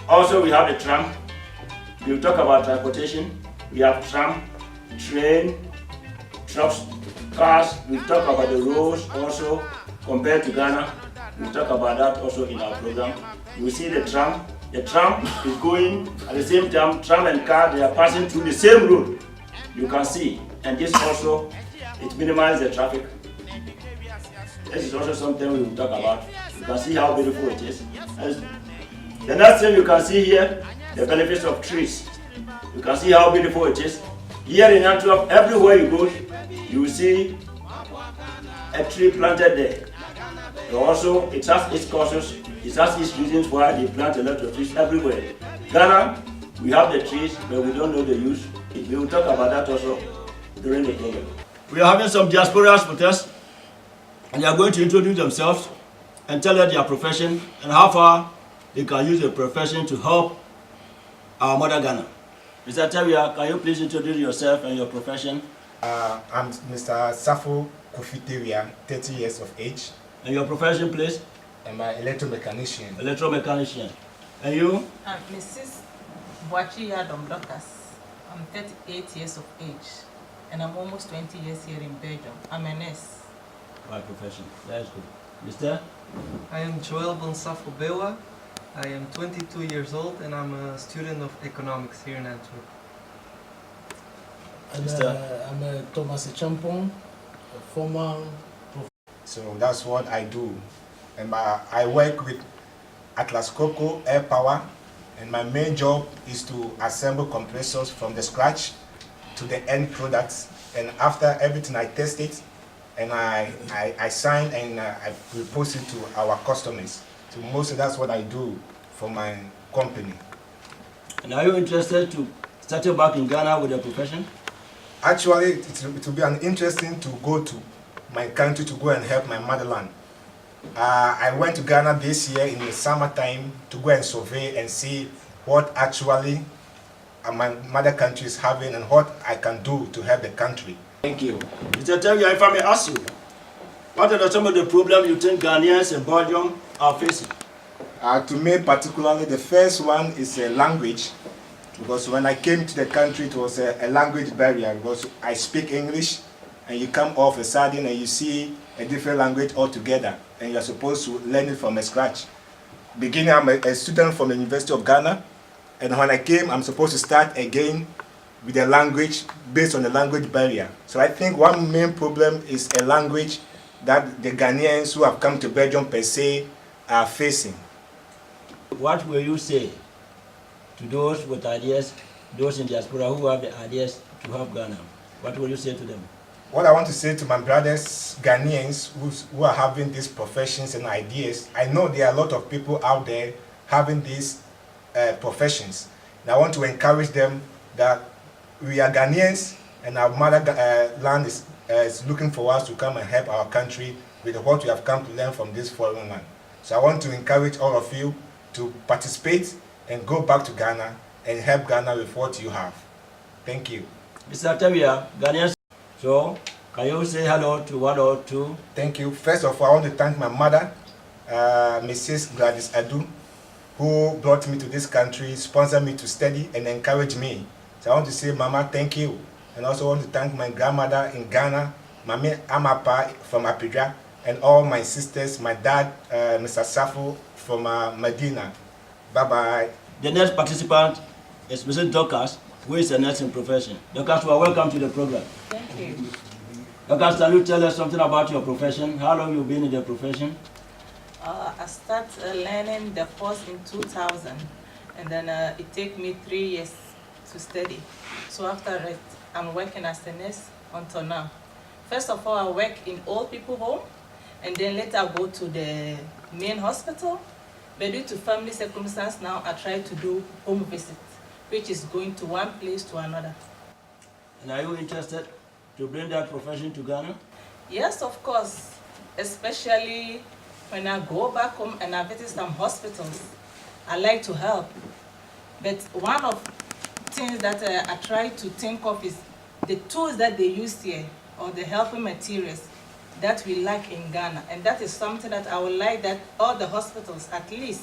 Also, we have the tram. We'll talk about transportation. We have tram, train, trucks, cars. We'll talk about the roads also compared to Ghana. We'll talk about that also in our program. You see the tram. The tram is going at the same time. Tram and car, they are passing through the same road. You can see, and this also, it minimizes the traffic. This is also something we will talk about. You can see how beautiful it is. The next thing you can see here, the benefits of trees. You can see how beautiful it is. Here in Antwerp, everywhere you go, you will see a tree planted there. And also, it has its causes, it has its reasons why they plant a lot of trees everywhere. Ghana, we have the trees, but we don't know the use. We will talk about that also during the program. We are having some diasporas with us, and they are going to introduce themselves and tell us their profession and how far they can use their profession to help our mother Ghana. Mr. Tawia, can you please introduce yourself and your profession? I'm Mr. Safo Kufiteria, 30 years of age. And your profession, please? I'm an electromechanician. Electromechanician. And you? I'm Mrs. Boachi Yadom Docas. I'm 38 years of age, and I'm almost 20 years here in Belgium. I'm a nurse. My profession. That's good. Mister? I am Joel Bonsafo Bewa. I am 22 years old and I'm a student of economics here in Antwerp. I'm a Thomas Champon, a former professor. So that's what I do. And I work with Atlas Copco Air Power, and my main job is to assemble compressors from the scratch to the end products. And after everything, I test it, and I sign and I propose it to our customers. So mostly that's what I do for my company. And are you interested to start back in Ghana with your profession? Actually, it will be an interesting to go to my country to go and help my motherland. I went to Ghana this year in the summertime to go and survey and see what actually my mother country is having and what I can do to help the country. Thank you. Mr. Tawia, if I may ask you, what are some of the problems you think Ghanaians and Belgium are facing? To me particularly, the first one is language, because when I came to the country it was a language barrier, because I speak English and you come off a sudden and you see a different language altogether and you're supposed to learn it from scratch. Beginning, I'm a student from the University of Ghana, and when I came I'm supposed to start again with the language based on the language barrier. So I think one main problem is a language that the Ghanaians who have come to Belgium per se are facing. What will you say to those with ideas, those in diaspora who have the ideas to help Ghana? What will you say to them? What I want to say to my brothers, Ghanaians who are having these professions and ideas, I know there are a lot of people out there having these professions. And I want to encourage them that we are Ghanaians and our motherland is looking for us to come and help our country with what we have come to learn from this foreign land. So I want to encourage all of you to participate and go back to Ghana and help Ghana with what you have. Thank you. Mr. Tawia, Ghanaians, so can you say hello to one or two? Thank you. First of all, I want to thank my mother, Mrs. Gladys Adu, who brought me to this country, sponsored me to study and encourage me. So I want to say, Mama, thank you. And also want to thank my grandmother in Ghana, Mami Amapa from Apidra, and all my sisters, my dad, Mr. Safo from Medina. Bye-bye. The next participant is Mrs. Docas, who is a nursing profession. Docas, you are welcome to the program. Thank you. Docas, can you tell us something about your profession? How long have you been in the profession? I started learning the course in 2000, and then it took me 3 years to study. So after it, I'm working as a nurse until now. First of all, I work in old people home, and then later I go to the main hospital. But due to family circumstances now, I try to do home visit, which is going to one place to another. And are you interested to bring that profession to Ghana? Yes, of course, especially when I go back home and I visit some hospitals. I like to help. But one of the things that I try to think of is the tools that they use here, or the helping materials that we lack in Ghana. And that is something that I would like that all the hospitals at least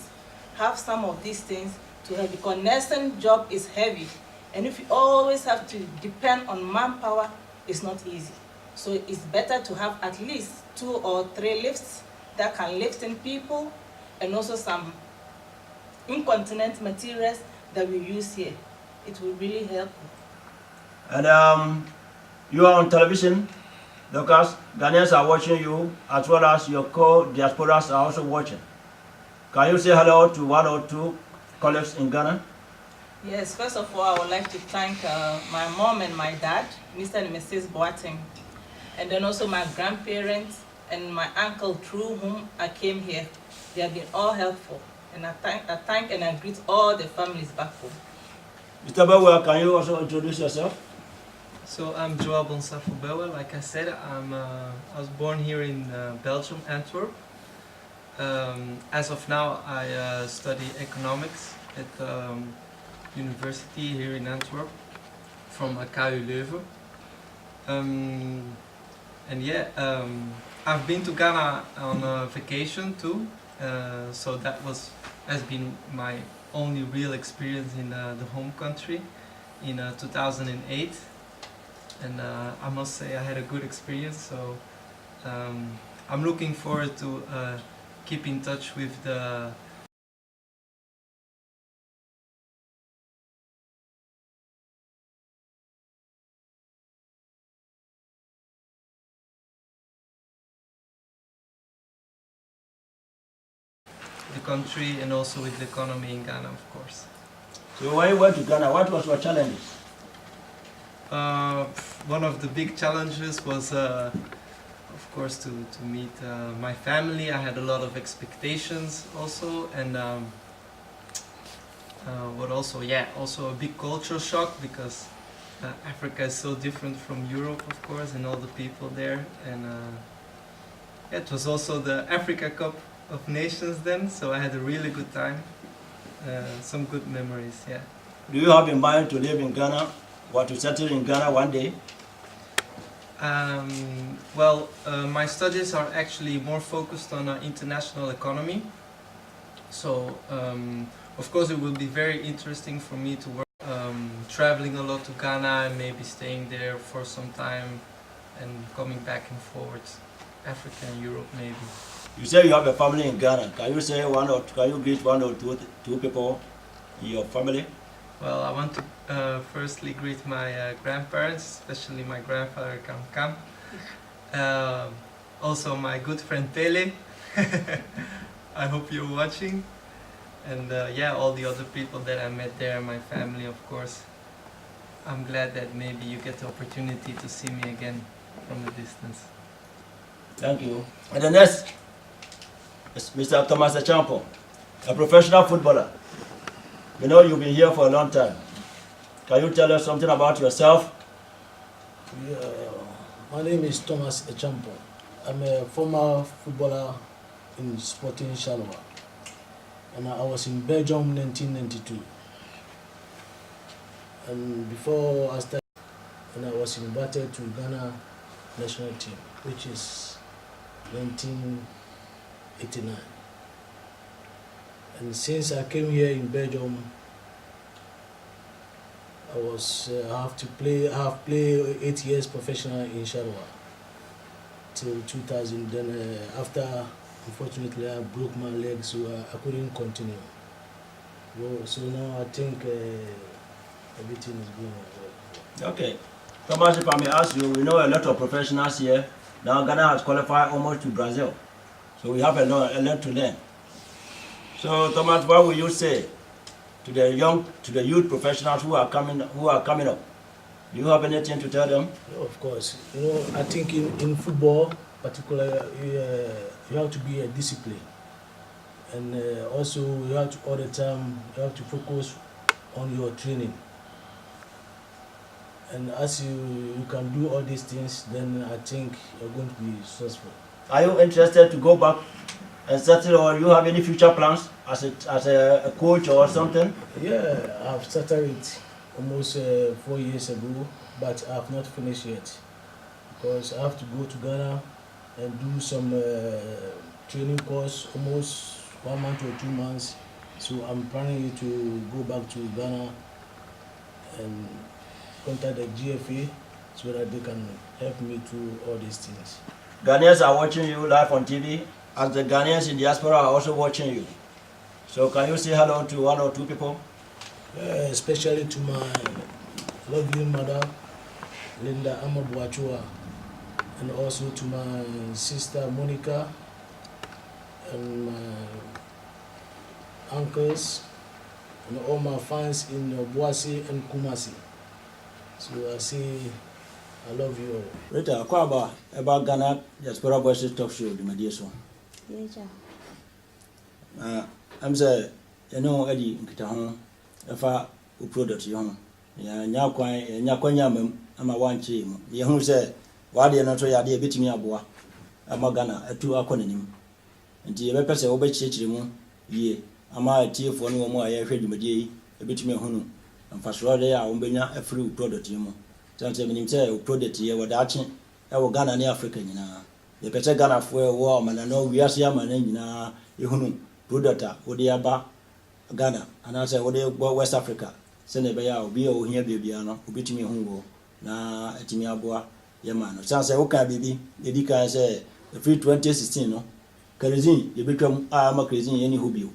have some of these things to help, because nursing job is heavy, and if you always have to depend on manpower, it's not easy. So it's better to have at least 2 or 3 lifts that can lift in people, and also some incontinent materials that we use here. It will really help. And you are on television, because Ghanaians are watching you, as well as your co-diasporas are also watching. Can you say hello to 1 or 2 colleagues in Ghana? Yes, first of all, I would like to thank my mom and my dad, Mr. and Mrs. Boateng, and then also my grandparents and my uncle through whom I came here. They have been all helpful, and I thank and I greet all the families back home. Mr. Bewa, can you also introduce yourself? So I'm Joël Bonsafo-Bewa. Like I said, I was born here in Belgium, Antwerp. As of now, I study economics at university here in Antwerp from KU Leuven. And yeah, I've been to Ghana on vacation too, so that has been my only real experience in the home country in 2008. And I must say I had a good experience, so I'm looking forward to keep in touch with the country and also with the economy in Ghana, of course. So when you went to Ghana, what was your challenges? One of the big challenges was, of course, to meet my family. I had a lot of expectations also, and what also, yeah, also a big culture shock, because Africa is so different from Europe, of course, and all the people there. And yeah, it was also the Africa Cup of Nations then, so I had a really good time. Some good memories, yeah. Do you have in mind to live in Ghana or to settle in Ghana one day? Well, my studies are actually more focused on international economy. So, of course, it will be very interesting for me to work, traveling a lot to Ghana and maybe staying there for some time and coming back and forth, Africa and Europe maybe. You say you have a family in Ghana. Can you say can you greet 1 or 2 people in your family? Well, I want to firstly greet my grandparents, especially my grandfather Kam. Also my good friend Tele. I hope you're watching. And yeah, all the other people that I met there, my family, of course. I'm glad that maybe you get the opportunity to see me again from a distance. Thank you. And the next is Mr. Thomas Echampo, a professional footballer. You know you've been here for a long time. Can you tell us something about yourself? Yeah, my name is Thomas Echampo. I'm a former footballer in Sporting Charleroi, and I was in Belgium in 1992. And before I started, and I was invited to Ghana national team, which is 1989. And since I came here in Belgium, I have played 8 years professional in Charleroi till 2000. Then after, unfortunately, I broke my leg, so I couldn't continue. Well, so now I think everything is going well. Okay. Thomas, if I may ask you, we know a lot of professionals here. Now Ghana has qualified almost to Brazil. So we have a lot to learn. So Thomas, what will you say to the youth professionals who are coming up? Do you have anything to tell them? Of course. You know, I think in football, particularly, you have to be a discipline. And also you have to all the time, you have to focus on your training. And as you can do all these things, then I think you're going to be successful. Are you interested to go back and settle, or you have any future plans as a coach or something? Yeah, I've started it almost 4 years ago, but I have not finished yet, because I have to go to Ghana and do some training course, almost 1 month or 2 months, So I'm planning to go back to Ghana and contact the GFA so that they can help me through all these things. Ghanaians are watching you live on TV, as the Ghanaians in diaspora are also watching you. So can you say hello to one or two people? Especially to my lovely mother, Linda Amabuachua, and also to my sister Monica, and my uncles, and all my fans in Boise and Kumasi. So I say, I love you all. Rita, about Ghana Diaspora Voices Talk Show, the media so. I'm saying, you know, Eddie, if I product you home. Nyakwan, I'm a one team. You who say, why do you not try a bit me a boa? I'm a Ghana, a 2 acronym. And the ever person obey church, ye, am I a tea for no more? I heard the a bit me home. And for sure they are a free product, you know. Sometimes you say, product here, what action, I will Ghana near Africa, you know. The better Ghana for a warm and I know we are some and you know, you product, what they are Ghana, and I say, what they West Africa. Send a bear, be over here, baby, no, who beat me home, na at me aboa, your man. Sounds like, okay, baby, the Dika say, the free 2016, no. Carazine, you become a crazy any who be.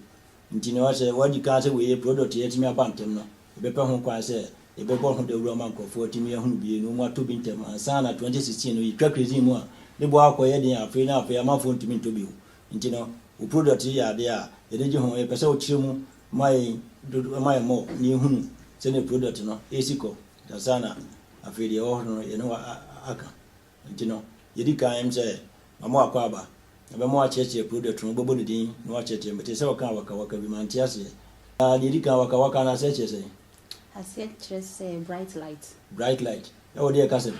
Intino, I say, what you can't say, we product yet me a bantam, no. The paper home quite say, the paper home the Roman for 40 million who be no more to bintem, and son at 2016, we track crazy more. The boy quiet in a free now for my phone to me to be. Intino, who product here, there, the region home, a person chimu, my more near whom. Send a product, no, Asico, Tasana, a video, you know, Aka. You know, Yedika, I'm say, a more quaba, a more church product from Bobodin, no watch it, but it's all kind of waka be mantiasi. Yedika waka, and I said, I said, just bright light. Bright light. Oh, dear cousin.